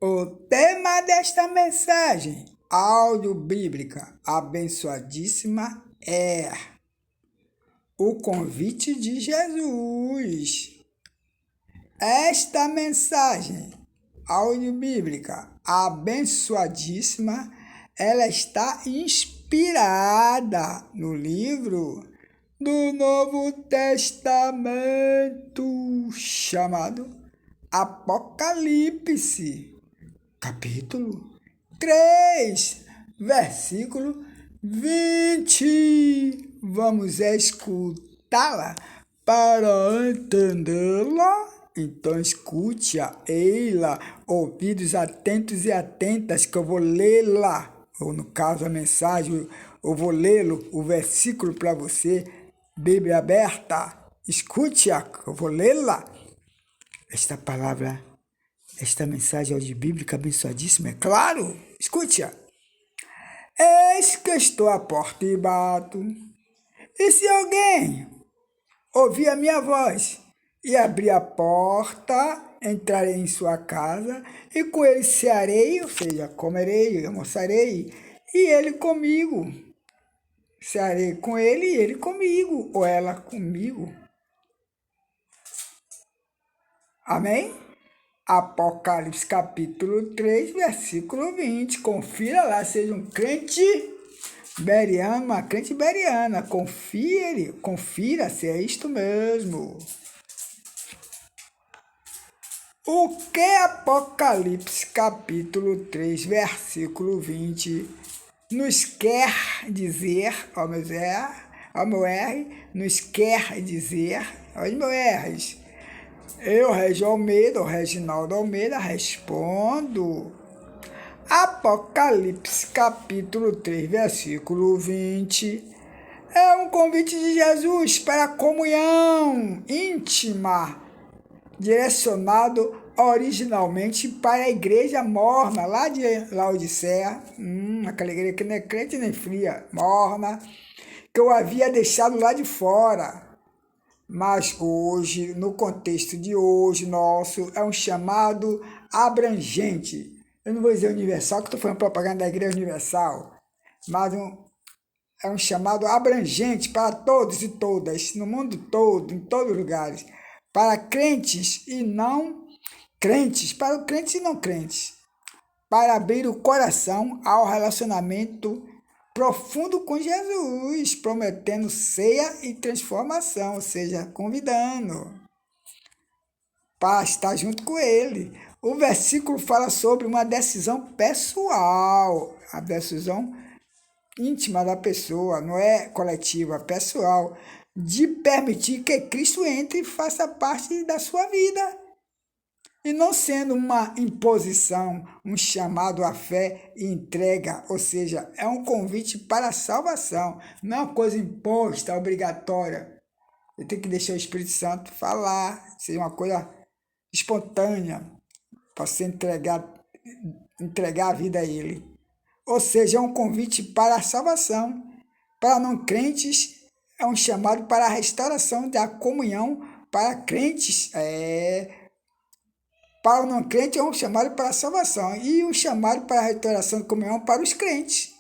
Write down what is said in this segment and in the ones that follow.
O tema desta mensagem audiobíblica abençoadíssima é o convite de Jesus. Esta mensagem audiobíblica abençoadíssima, ela está inspirada no livro do Novo Testamento chamado Apocalipse, capítulo 3, versículo 20. Vamos escutá-la para entendê-la? Então escute-a, ei-la, ouvidos atentos e atentas, que eu vou lê-la, ou no caso a mensagem, eu vou lê-lo, o versículo para você, Bíblia aberta, escute-a, que eu vou lê-la. Esta palavra, esta mensagem audiobíblica abençoadíssima, é claro, escute-a. Eis que estou à porta e bato, e se alguém ouvir a minha voz e abrir a porta, entrarei em sua casa, e com ele cearei, ou seja, comerei, almoçarei, e ele comigo. Cearei com ele e ele comigo, ou ela comigo. Amém? Apocalipse capítulo 3, versículo 20. Confira lá, seja um crente beriano, uma crente beriana. Confira se é isto mesmo. O que Apocalipse capítulo 3, versículo 20 nos quer dizer, ó meu R, nos quer dizer, ó meu R's. Eu, Reginaldo Almeida, respondo. Apocalipse capítulo 3, versículo 20 é um convite de Jesus para a comunhão íntima, direcionado originalmente para a igreja morna, lá de Laodiceia, aquela igreja que nem é crente nem fria, morna, que eu havia deixado lá de fora. Mas hoje, no contexto de hoje nosso, é um chamado abrangente. Eu não vou dizer universal, que estou fazendo propaganda da Igreja Universal, mas é um chamado abrangente para todos e todas, no mundo todo, em todos os lugares, para crentes e não crentes, para crentes e não crentes, para abrir o coração ao relacionamento profundo com Jesus, prometendo ceia e transformação, ou seja, convidando para estar junto com ele. O versículo fala sobre uma decisão pessoal, a decisão íntima da pessoa, não é coletiva, é pessoal, de permitir que Cristo entre e faça parte da sua vida. E não sendo uma imposição, um chamado à fé e entrega, ou seja, é um convite para a salvação, não é uma coisa imposta, obrigatória. Você tem que deixar o Espírito Santo falar, seja uma coisa espontânea, para você entregar a vida a Ele. Ou seja, é um convite para a salvação. Para não crentes, é um chamado para a restauração da comunhão para crentes. Para o não crente é um chamado para a salvação e um chamado para a restauração de comunhão para os crentes.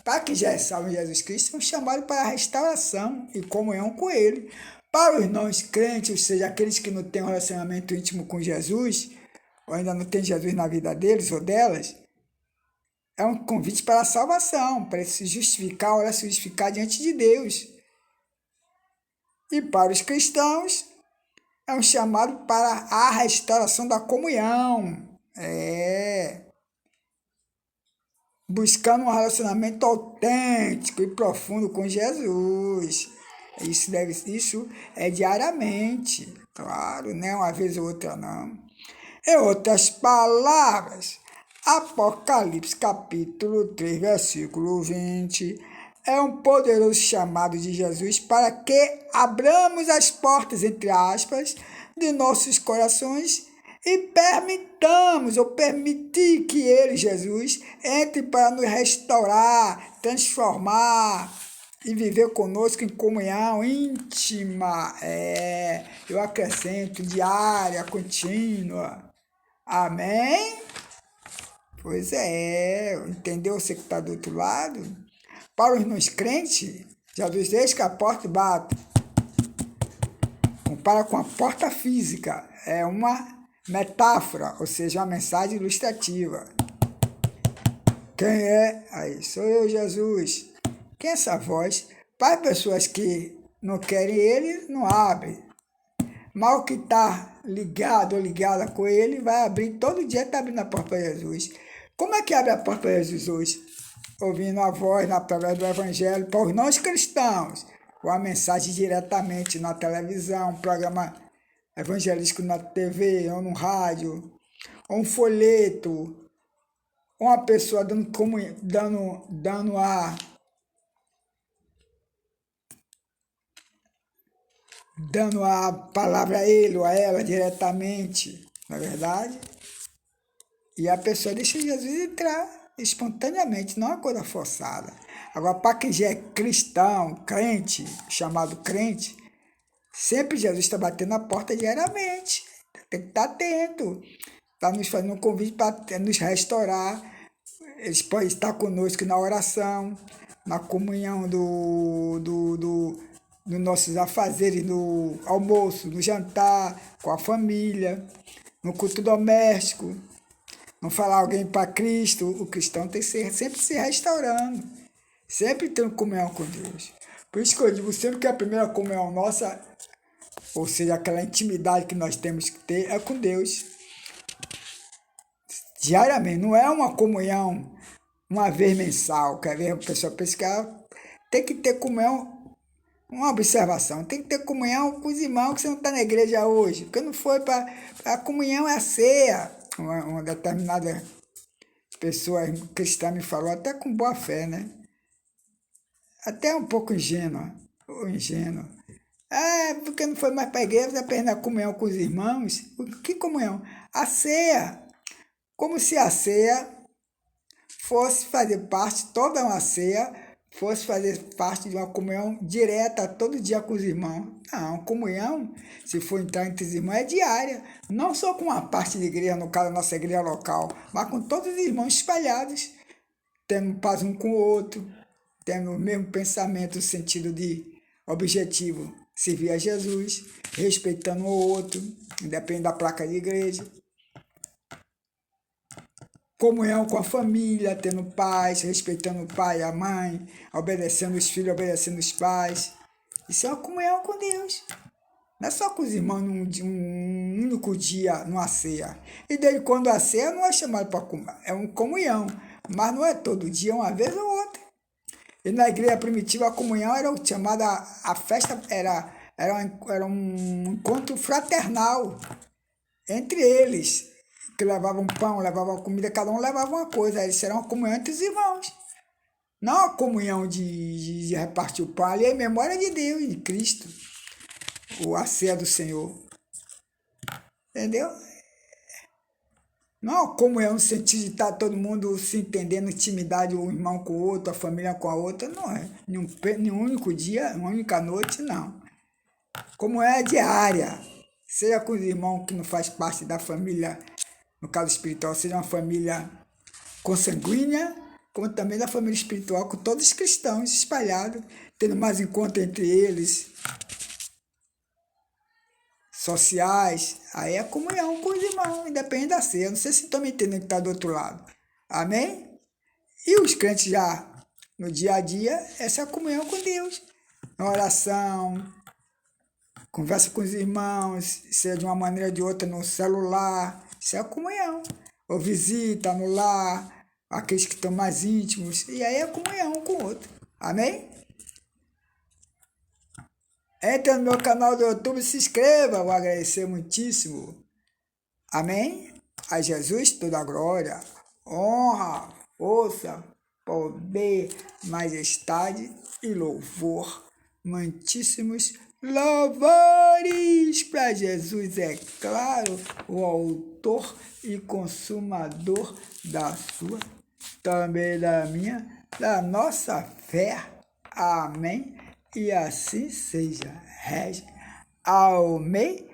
Para que já é salvo em Jesus Cristo, é um chamado para a restauração e comunhão com Ele. Para os não crentes, ou seja, aqueles que não têm um relacionamento íntimo com Jesus, ou ainda não tem Jesus na vida deles ou delas, é um convite para a salvação, para se justificar, ou se justificar diante de Deus. E para os cristãos, é um chamado para a restauração da comunhão. Buscando um relacionamento autêntico e profundo com Jesus. Isso é diariamente, claro, não é uma vez ou outra, não. Em outras palavras, Apocalipse capítulo 3, versículo 20 é um poderoso chamado de Jesus para que abramos as portas, entre aspas, de nossos corações e permitir que Ele, Jesus, entre para nos restaurar, transformar e viver conosco em comunhão íntima. Eu acrescento, diária, contínua. Amém? Pois é, entendeu você que está do outro lado? Para os não crentes, Jesus diz que a porta bate. Compara com a porta física. É uma metáfora, ou seja, uma mensagem ilustrativa. Quem é? Aí, sou eu, Jesus. Quem é essa voz? Para pessoas que não querem ele, não abre. Mas o que está ligado ou ligada com ele, vai abrir, todo dia está abrindo a porta para Jesus. Como é que abre a porta para Jesus hoje? Ouvindo a voz através do Evangelho para os não cristãos, ou a mensagem diretamente na televisão, um programa evangelístico na TV, ou no rádio, ou um folheto, ou uma pessoa dando a palavra a ele ou a ela diretamente, não é verdade? E a pessoa deixa Jesus entrar espontaneamente, não é uma coisa forçada. Agora, para quem já é cristão, crente, chamado crente, sempre Jesus está batendo na porta diariamente. Tem que estar atento. Está nos fazendo um convite para nos restaurar. Eles podem estar conosco na oração, na comunhão dos nossos afazeres, no almoço, no jantar, com a família, no culto doméstico. Não falar alguém para Cristo, o cristão tem que sempre se restaurando, sempre tendo comunhão com Deus. Por isso que eu digo sempre que a primeira comunhão nossa, ou seja, aquela intimidade que nós temos que ter, é com Deus. Diariamente, não é uma comunhão uma vez mensal, quer ver? A pessoa pensa que tem que ter comunhão, uma observação, tem que ter comunhão com os irmãos que você não está na igreja hoje, porque não foi para a comunhão é a ceia. Uma determinada pessoa cristã me falou, até com boa fé, né? Até um pouco ingênua, ou ingênuo. Porque não foi mais para a igreja, apenas a comunhão com os irmãos. Que comunhão? A ceia. Como se a ceia fosse fazer parte, toda uma ceia, fosse fazer parte de uma comunhão direta todo dia com os irmãos. Não, comunhão, se for entrar entre os irmãos, é diária. Não só com uma parte de igreja, no caso da nossa igreja local, mas com todos os irmãos espalhados, tendo paz um com o outro, tendo o mesmo pensamento, no sentido de objetivo, servir a Jesus, respeitando o outro, independente da placa de igreja. Comunhão com a família, tendo paz, respeitando o pai e a mãe, obedecendo os filhos, obedecendo os pais. Isso é uma comunhão com Deus. Não é só com os irmãos num único dia, numa ceia. E daí quando a ceia não é chamada para comer, é uma comunhão. Mas não é todo dia, uma vez ou outra. E na igreja primitiva a comunhão era chamada, a festa era um encontro fraternal entre eles. Que levavam pão, levavam comida, cada um levava uma coisa. Isso era uma comunhão entre os irmãos. Não uma comunhão de repartir o pão. Ali é memória de Deus, de Cristo. Ou a ceia do Senhor. Entendeu? Não é uma comunhão no sentido de estar todo mundo se entendendo, intimidade, um irmão com o outro, a família com a outra. Não é. Nenhum único dia, uma única noite, não. Como é diária. Seja com os irmãos que não faz parte da família, no caso espiritual, seja uma família consanguínea, como também da família espiritual, com todos os cristãos espalhados, tendo mais encontro entre eles, sociais. Aí é comunhão com os irmãos, independente da ceia. Não sei se estão me entendendo que está do outro lado. Amém? E os crentes já, no dia a dia, essa é a comunhão com Deus. Na oração, conversa com os irmãos, seja de uma maneira ou de outra no celular. Isso é a comunhão. Ou visita no lar, aqueles que estão mais íntimos. E aí é a comunhão um com o outro. Amém? Entra no meu canal do YouTube e se inscreva. Vou agradecer muitíssimo. Amém? A Jesus toda a glória, honra, força, poder, majestade e louvor. Muitíssimos louvores para Jesus, é claro, o autor e consumador da sua, também da minha, da nossa fé. Amém? E assim seja. Rege. Amém.